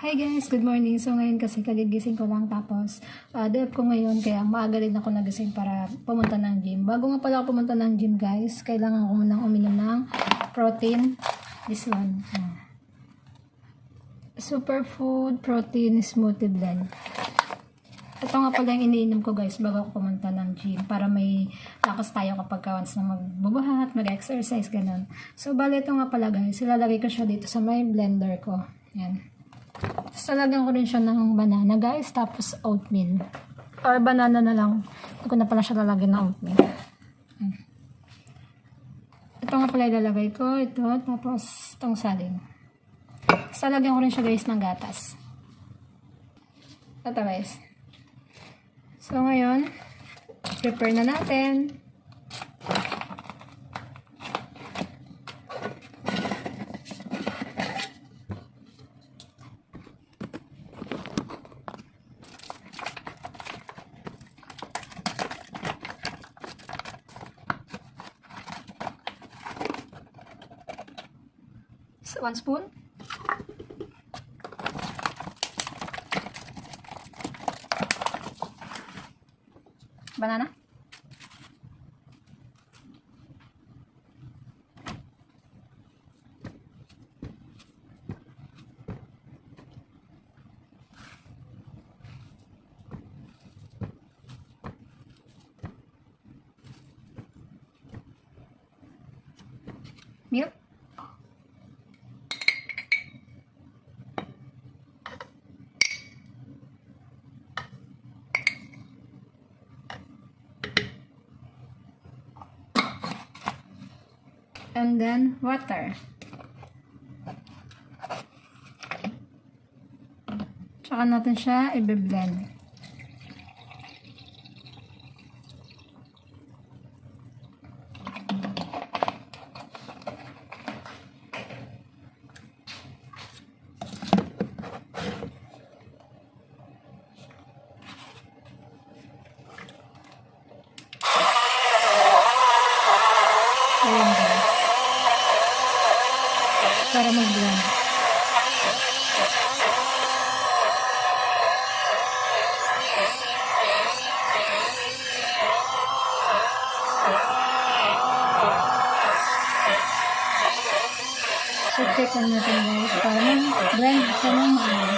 Hi guys, good morning. So ngayon kasi kagigising ko lang tapos day off ko ngayon kaya maaga rin ako nagising para pumunta ng gym. Bago nga pala ako pumunta ng gym guys, kailangan ko munang uminom ng protein. This one. Superfood Protein Smoothie Blend. Ito nga pala yung iniinom ko guys bago ako pumunta ng gym para may lakas tayo kapag once na magbubuhat, mag-exercise, ganun. So bali ito nga pala guys, ilalagay ko siya dito sa may blender ko. Yan. Tapos talagyan ko rin siya ng banana guys, tapos oatmeal. Or banana na lang. Hindi ko na pala siya lalagyan ng oatmeal. Ito nga pala ilalagay ko, ito, tapos itong saging. Tapos talagyan ko rin siya guys ng gatas. Ito guys. So ngayon, prepare na natin. So, 1 spoon. Banana. Milk. And then water. Tsaka natin siya i-blend. Ayan guys. Para mag-blend. So, check lang natin guys para mag-blend siya ng maayos.